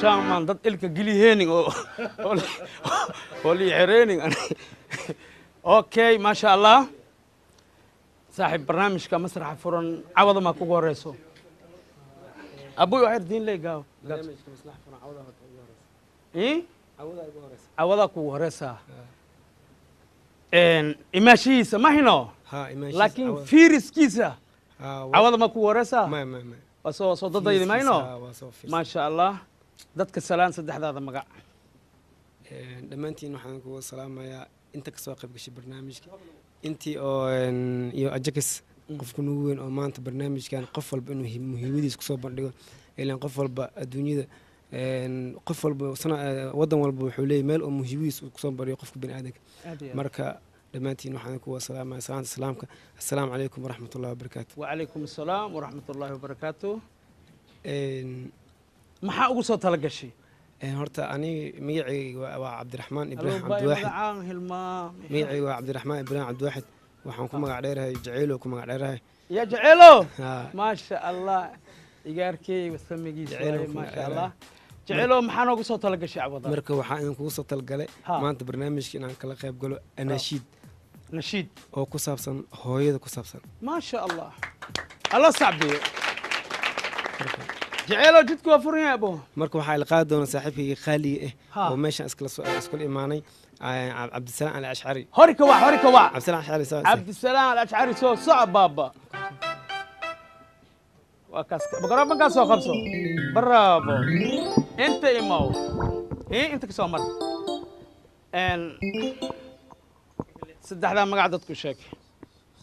meeshaan maan dad ilka geli heening oo li xireening okay ma sha Allah saaxib barnaamijka masraxa furan cawada ma kugu horeyso abuy waxay diin leeyahay barnaamijka masraxa furan cawada kugu horeyso cawada kugu horeysa imaashiisa ma hino laakiin fiiriskiisa cawada ma kugu horeysa ma وصو ضد ما ينو ما شاء الله ضدك السلام سدح هذا مقع دمانتين waxaan kugu salaamayaa inta ka soo qayb gashay barnaamijka intii oo iyo ajax qofku ugu weyn oo maanta barnaamijkan qof walba inuu muhiimadiisa ku soo bandhigo ilaa qof walba adduunyada qof walba wadan walba wuxuu leeyahay meel oo muhiimadiisa ku soo bandhigo qofka bini'aadamka marka دمانتين وحنا كوا سلام سلامك السلام عليكم ورحمة الله وبركاته وعليكم السلام ورحمة الله وبركاته ما حقول صوت هلا قشي هرتا أني ميعي وعبد الرحمن إبراهيم عبد الواحد ميعي وعبد الرحمن إبراهيم عبد الواحد وحنكم قاعديرها جعيلو كم قاعديرها يا جعيلو ما شاء الله يجاركي وسمي جعيلو ما شاء الله جعلوا محنا قصة تلقى عوض مركب وحنا قصة تلقى ما أنت برنامج كنا كلا خيب قالوا نشيد نشيد أو كسابسن هوية كسابسن ما شاء الله الله صعبي جعلوا جدك وفرني يا أبو مركب حال قادون صاحبي خالي وماشي أسكل إيماني عبد السلام الأشعري هوري كوا عبد السلام الأشعري عبد السلام الأشعري صعب بابا وكاس بقرب من كاسو خمسة برافو انت إماو ايه انت كسو مر ان سدح ذا ما قعدتكو شاك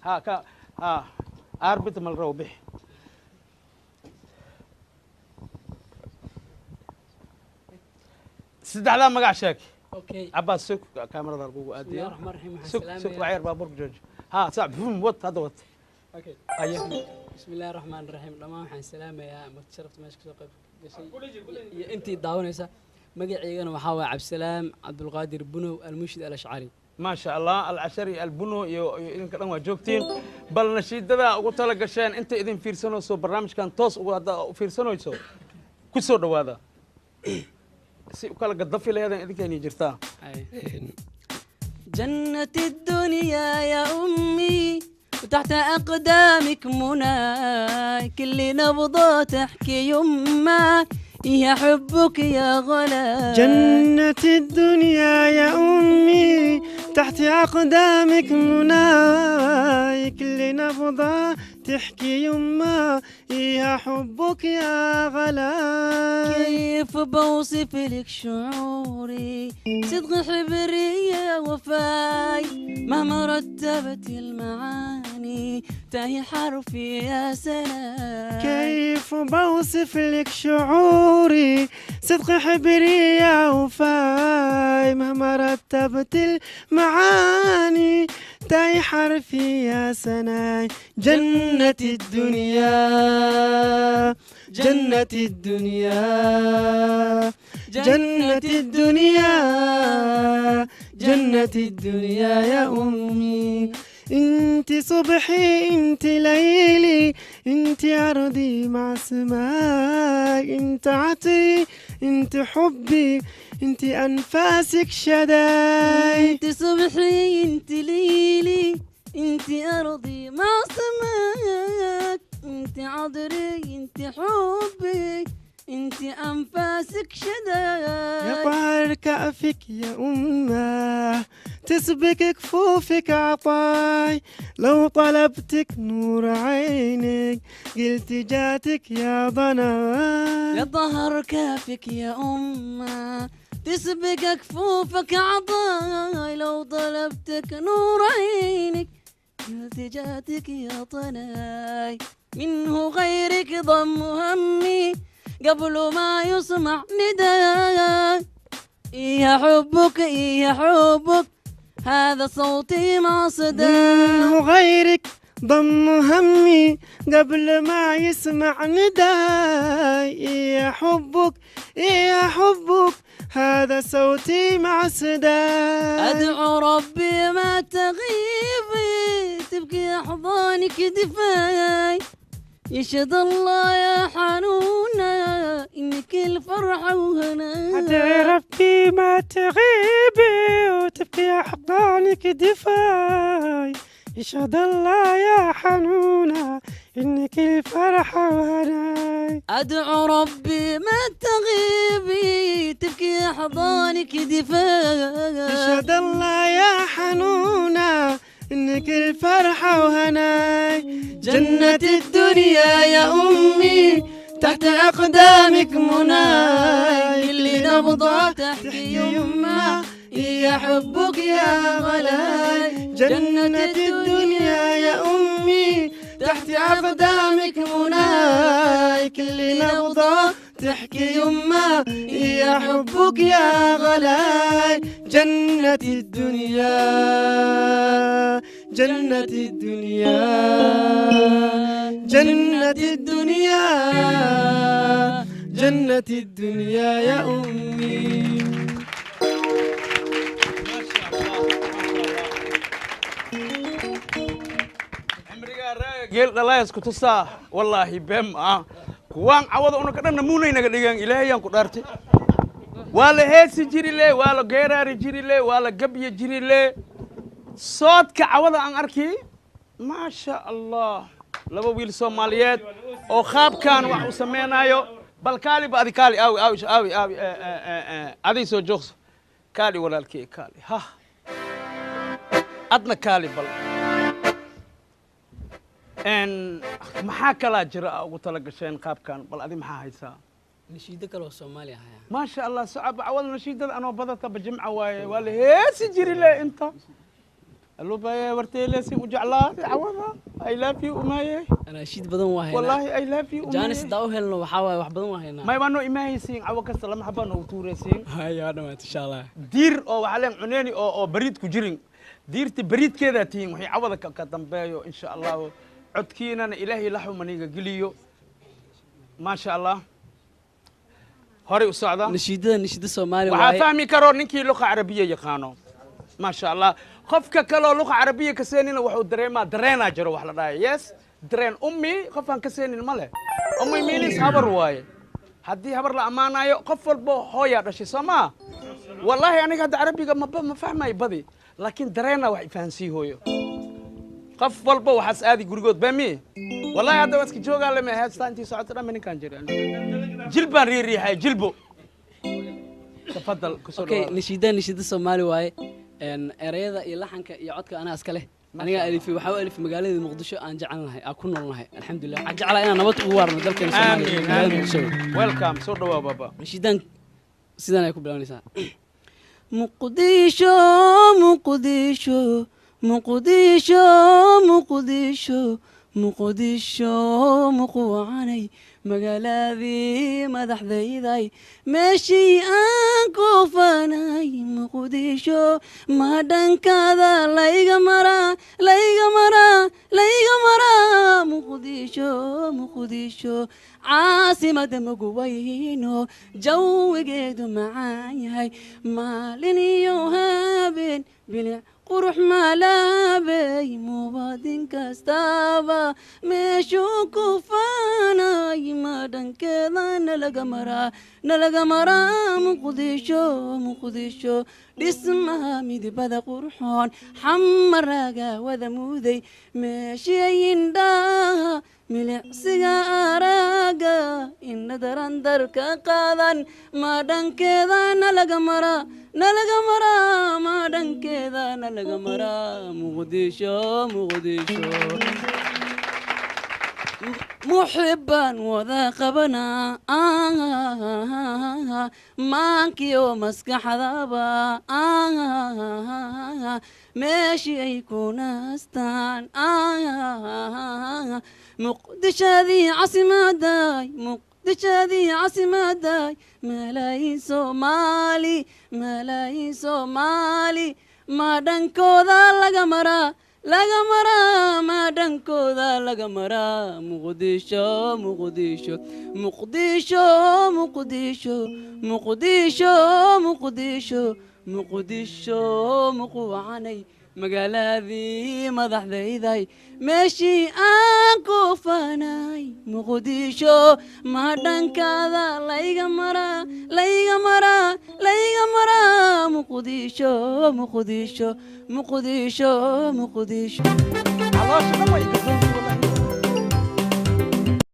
ها اربط مال روبح سدح ذا ما قعد شاك اوكي عباس سوق كاميرا ضربو ادي بسم الله الرحمن الرحيم سوق وعير بابور جوج ها صعب وط هذا وط اوكي ايوه بسم الله الرحمن الرحيم دمان waxaan salaamayaa martisharafta meesha soo qayb gashay iyo intii daawanaysa magaciigana waxa waa Cabdisalaam Cabdulqaadir Bunow Al-Mushid Al-Ash'ari ما شاء الله العشري البنو إذن كلام وجوكتين بل نشيد ذا قلت لك عشان أنت إذن فيرسونو سو برنامج كان توس وهذا فيرسونو يسو كسر هذا وكلا قد ضفي لي هذا إذن كان يجرتا جنة الدنيا يا أمي وتحت أقدامك مناي كل نبضة تحكي يمك يا حبك يا غلا جنة الدنيا يا أمي تحت أقدامك مناي كل نبضة تحكي يما يا حبك يا غلا كيف بوصف لك شعوري صدق حبري يا وفاي مهما رتبت المعاني تاهي حرفي يا سلام كيف بوصف لك شعوري صدق حبري يا وفاي مهما رتبت المعاني تاي حرفي يا سناي جنة الدنيا جنة الدنيا جنة الدنيا جنة الدنيا يا أمي انت صبحي انت ليلي انت أرضي مع سماي انت عطري انت حبي انت أنفاسك شداي انت صبحي انت ليلي انت أرضي مع سماك انت عذري انت حبي انت أنفاسك شداي يا طهر كأفك يا أمه تسبك كفوفك عطاي لو طلبتك نور عينك قلت جاتك يا ضناي يا ظهر كافك يا أمه تسبق كفوفك عطاي لو طلبتك نور عينك قلت جاتك يا طناي منه غيرك ضم همي قبل ما يسمع نداي يا حبك يا حبك هذا صوتي مع صداي منه غيرك ضم همي قبل ما يسمع نداي يا حبك يا حبك هذا صوتي مع صداي أدعو ربي ما تغيبي تبكي أحضانك دفاي يشهد الله يا حنونة إنك الفرحة وهنا. عدي ربي ما تغيبي وتبكي أحضانك دفاي. يشهد الله يا حنونة إنك الفرحة وهناي. أدعو ربي ما تغيبي تبكي أحضانك دفاي. يشهد الله يا حنونة إنك الفرحة وهناي. جنة الدنيا يا أمي تحت أقدامك مناي. كل نبضة تحكي يما يحبك يا غلاي. جنة الدنيا يا أمي تحت أقدامك مناي. كل نبضة تحكي يما يحبك يا غلاي. جنة الدنيا جنة الدنيا جنة الدنيا جنة الدنيا يا أمي. geel dhalaayas ku tusaa wallaahi beem ah kuwaan cawada una ka dhan namuunaynaga dhigaan ilaahayaan ku dhaartay waa la heesi jiri le waa la geeraari jiri le waa la gabya jiri le soodka cawada aan arkay maasha allah laba wiil soomaaliyeed oo qaabkan wax u sameynaayo bal kaali ba adi kaali aawi aday soo joogso kaali walaalkey kaali ha adna kaali bal maxaa kalaa jira ugu tala gasheen qaabkan bal adi maxaa haysaa نشيدة كلو سومالي هيا ما شاء الله صعب عوض نشيدة أنا بدرت بجمعة ولا هيس جري لي أنت قالوا بيا ورتي لي سي وجعلها عوضها I love you أماي أنا نشيد بدون واهي والله I love you جانس داو هلنا وحاول واحد بدون واهي ما يبانو إماي سين عوض كسلام حبان وتوري سين هاي أنا ما إن شاء الله دير أو علم عناني أو بريد كجرين دير تبريد كذا تين وهي عوضك كتنبايو إن شاء الله عدكينا إلهي لحو منيجا قليو ما شاء الله هوري وسعدا نشيدة سومالي waxaa fahmi karo ninkii luqa carabiya yaqaano ma sha Allah qofka kale luqa carabiya ka seenina wuxuu dareemaa dareena jiro wax la dhahay yes dareen ummi qofan ka seenin male ummi miinis habar waaye haddii habar la amaanayo qof walba hooya dhashay Soomaa wallahi aniga hadda carabiga ma fahmay badi laakiin dareena wax fahansii hooyo qof walba waxaas aadi gurigood bami wallahi hadda waska joogaa lama haystaan intii socota dhan ninkan jiraan jilbaan riixay jilbo تفضل اوكي نشيدة سومالي واي ان اريدا iyo laxanka iyo codka ana iska leh aniga alifi waxa alif magaalada muqdisho aan jecelnahay aan ku noolnahay alxamdulillah aan jeclaa inaan nabad ugu waarno dalkan Soomaaliya welcome soo dhawaad baba nishidan sidan ay ku bilaabanaysaa muqdisho muqdisho muqdisho muqdisho muqdisho muqwaanay magaaladii madaxdayday meeshii aan ku fanay muqdisho ma dhankada layga maraa muqdisho muqdisho caasimada magwayno jawigeedu macaan yahay maalin iyo habeen bilic qurux malaabay muwaadin kastaba meeshuu ku faanay madhankeeda nalaga maraa muqdisho dhismaha midibada qurxoon xamaraga wada muuday meeshii indhaha milicsiga araga inadaran darka qaadan madhankeeda nalaga maraa madhankeeda nalaga maraa muqdisho muxibbaan wada qabanaa maankiyo maskaxdaba meeshii ay ku naastaan muqdishadii casimaday malaayiin soomaali madhankooda laga maraa madhankooda laga maraa muqdisho muqwacanay magaaladii madaxdayday meeshii aan ku faanay muqdisho ma dhankaada layga maraa layga maraa layga maraa muqdisho muqdisho muqdisho muqdisho caloosha dhan way gasay